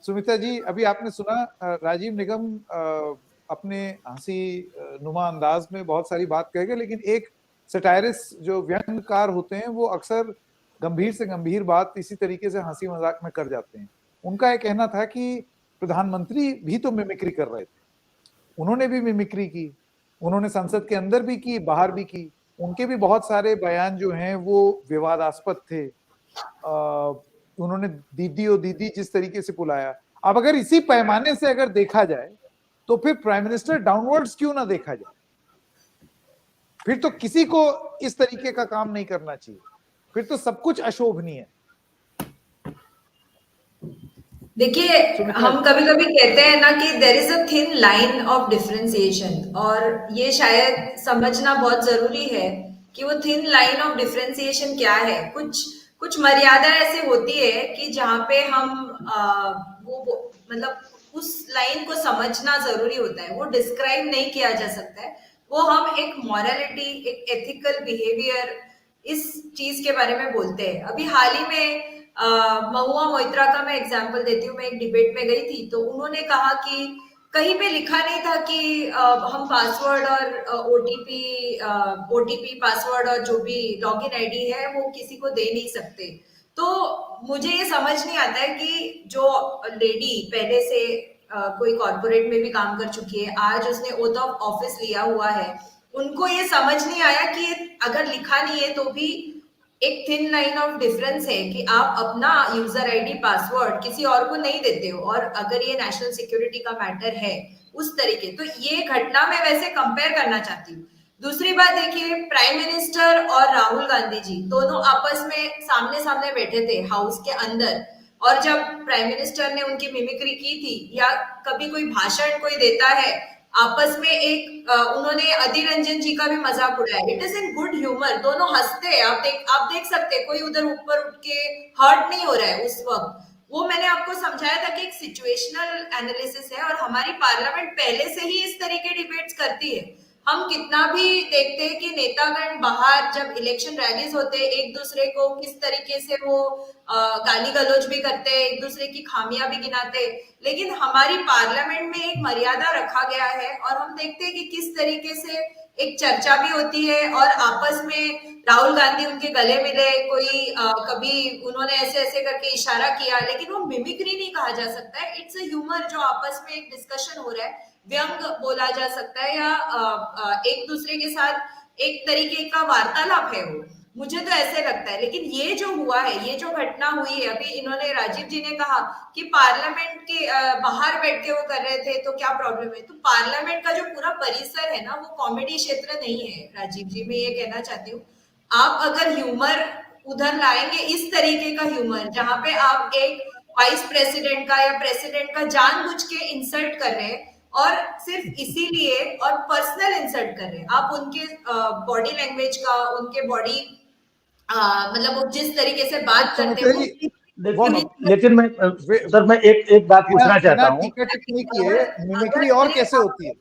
सुमित्रा जी, अभी आपने सुना राजीव निगम अपने हंसी नुमा अंदाज में बहुत सारी बात कहेगा, लेकिन एक सटायरिस्ट जो व्यंग्यकार होते हैं वो अक्सर गंभीर से गंभीर बात इसी तरीके से हंसी मजाक में कर जाते हैं। उनका यह कहना था कि प्रधानमंत्री भी तो मिमिक्री कर रहे थे, उन्होंने भी मिमिक्री की, उन्होंने संसद के अंदर भी की, बाहर भी की। उनके भी बहुत सारे बयान जो हैं वो विवादास्पद थे। उन्होंने दीदी और दीदी जिस तरीके से बुलाया, अब अगर इसी पैमाने से अगर देखा जाए तो फिर प्राइम मिनिस्टर डाउनवर्ड्स क्यों ना देखा जाए? फिर तो किसी को इस तरीके का काम नहीं करना चाहिए, फिर तो सब कुछ अशोभनीय है। देखिए, हम कभी कभी कहते हैं ना कि there is a thin line of differentiation, और ये शायद समझना बहुत जरूरी है कि वो थिन लाइन ऑफ डिफरेंशिएशन क्या है। कुछ कुछ मर्यादा ऐसे होती है कि जहाँ पे हम वो मतलब उस लाइन को समझना जरूरी होता है। वो डिस्क्राइब नहीं किया जा सकता है, वो हम एक मॉरलिटी, एक एथिकल बिहेवियर, इस चीज के बारे में बोलते हैं। अभी हाल ही में महुआ मोइत्रा का मैं एग्जांपल देती हूँ। मैं एक डिबेट में गई थी तो उन्होंने कहा कि कहीं पे लिखा नहीं था कि हम पासवर्ड और ओटीपी पासवर्ड और जो भी लॉगिन आईडी है वो किसी को दे नहीं सकते। तो मुझे ये समझ नहीं आता है कि जो लेडी पहले से कोई कॉर्पोरेट में भी काम कर चुकी है, आज उसने ओथ ऑफ ऑफिस लिया हुआ है, उनको ये समझ नहीं आया कि अगर लिखा नहीं है तो भी एक थिन लाइन ऑफ डिफरेंस है कि आप अपना यूजर आईडी पासवर्ड किसी और को नहीं देते हो, और अगर ये नेशनल सिक्योरिटी का मैटर है उस तरीके, तो ये घटना मैं वैसे कंपेयर करना चाहती हूँ। दूसरी बात देखिए, प्राइम मिनिस्टर और राहुल गांधी जी दोनों आपस में सामने सामने बैठे थे हाउस के अंदर, और जब प्राइम मिनिस्टर ने उनकी मिमिक्री की थी या कभी कोई भाषण कोई देता है आपस में, एक उन्होंने अधीर रंजन जी का भी मजाक उड़ाया। It is in good humour, दोनों हंसते हैं। आप देख सकते हैं, कोई उधर ऊपर उठ के हर्ट नहीं हो रहा है उस वक्त। वो मैंने आपको समझाया था कि एक सिचुएशनल एनालिसिस है, और हमारी पार्लियामेंट पहले से ही इस तरह के डिबेट्स करती है। हम कितना भी देखते हैं कि नेतागण बाहर जब इलेक्शन रैलीज होते हैं एक दूसरे को किस तरीके से वो गाली गलौज भी करते हैं, एक दूसरे की खामियां भी गिनाते हैं, लेकिन हमारी पार्लियामेंट में एक मर्यादा रखा गया है। और हम देखते हैं कि किस तरीके से एक चर्चा भी होती है, और आपस में राहुल गांधी उनके गले मिले, कोई कभी उन्होंने ऐसे ऐसे करके इशारा किया, लेकिन वो मिमिक्री नहीं कहा जा सकता है। इट्स अ ह्यूमर, जो आपस में एक डिस्कशन हो रहा है, व्यंग बोला जा सकता है, या एक दूसरे के साथ एक तरीके का वार्तालाप है वो, मुझे तो ऐसे लगता है। लेकिन ये जो हुआ है, ये जो घटना हुई है, अभी इन्होंने राजीव जी ने कहा कि पार्लियामेंट के बाहर बैठ के वो कर रहे थे तो क्या प्रॉब्लम है। तो पार्लियामेंट का जो पूरा परिसर है ना, वो कॉमेडी क्षेत्र नहीं है राजीव जी, मैं ये कहना चाहती हूँ। आप अगर ह्यूमर उधर लाएंगे, इस तरीके का ह्यूमर जहां पे आप एक वाइस प्रेसिडेंट का या प्रेसिडेंट का जानबूझ के इंसल्ट कर रहे हैं, और सिर्फ इसीलिए, और पर्सनल इंसल्ट कर रहे हैं आप, उनके बॉडी लैंग्वेज का, उनके बॉडी मतलब वो जिस तरीके से बात करते हैं लेकिन मैं सर, मैं एक बात पूछना चाहता हूँ। टीका टिप्पणी किए, मिमिक्री और कैसे होती है?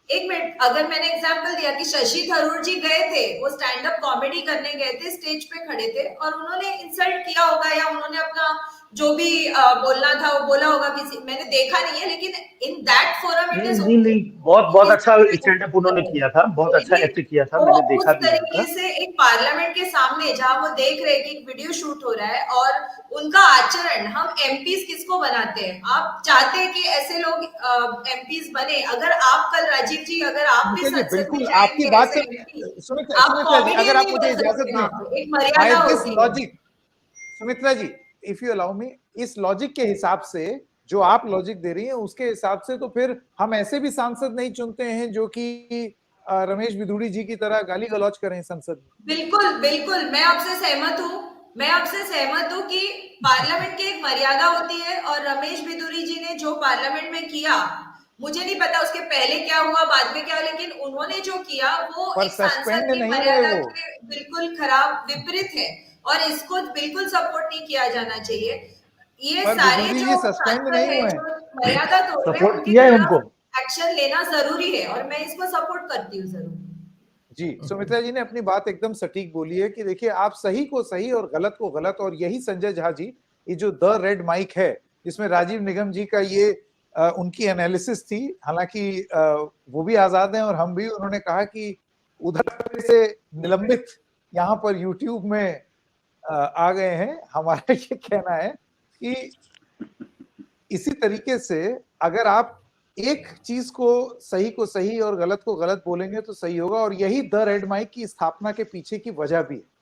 एक मिनट, अगर मैंने एग्जांपल दिया कि शशि थरूर जी गए थे, वो स्टैंड अप कॉमेडी करने गए थे, स्टेज पे खड़े थे और उन्होंने इंसल्ट किया होगा, या उन्होंने अपना जो भी बोलना था वो बोला होगा, किसी मैंने देखा नहीं है, लेकिन in that forum it is नहीं, बहुत अच्छा स्टैंड अप उन्होंने किया था, बहुत अच्छा एक्ट किया था, मैंने देखा भी था। उस तरीके से एक पार्लियामेंट के सामने जहां वो देख रहे हैं कि एक वीडियो शूट हो रहा है, और उनका आचरण, हम एमपीज किसको बनाते हैं? आप चाहते हैं कि ऐसे लोग एमपीज बने? अगर आप कल राजीव जी, अगर आप भी बिल्कुल आपकी बात से सुमित्रा जी, अगर आप मुझे इजाजत दें, एक मर्यादा होती है। Logic, Sumitra ji, if you allow me, इस लॉजिक के हिसाब से, जो आप लॉजिक दे रही हैं उसके हिसाब से, तो फिर हम ऐसे भी सांसद नहीं चुनते हैं जो कि रमेश बिधूड़ी जी की तरह गाली गलौज करें संसद में। बिल्कुल बिल्कुल, मैं आपसे सहमत हूँ कि पार्लियामेंट की एक मर्यादा होती है, और रमेश बिधूड़ी जी ने जो पार्लियामेंट में किया, मुझे नहीं पता उसके पहले क्या हुआ, बाद में क्या, लेकिन उन्होंने जो किया वो एक सांसद की मर्यादा के बिल्कुल खराब विपरीत है, और इसको बिल्कुल सपोर्ट नहीं किया जाना चाहिए। ये सारे जो सस्पेंड नहीं हुए हैं, मर्यादा तोड़ रहे हैं, सपोर्ट किया है उनको, एक्शन लेना जरूरी है, और मैं इसको सपोर्ट करती हूँ जरूर। जी, सुमित्रा जी ने अपनी बात एकदम सटीक बोली है कि देखिए, आप सही को सही और गलत को गलत, और यही संजय झा जी, ये जो द रेड माइक है, जिसमें राजीव निगम जी का ये उनकी एनालिसिस थी। हालांकि वो भी आजाद हैं और हम भी। उन्होंने कहा कि उधर से निलंबित यहाँ पर यूट्यूब में आ गए हैं। हमारा ये कहना है कि इसी तरीके से अगर आप एक चीज को सही और गलत को गलत बोलेंगे तो सही होगा, और यही द रेड माइक की स्थापना के पीछे की वजह भी है।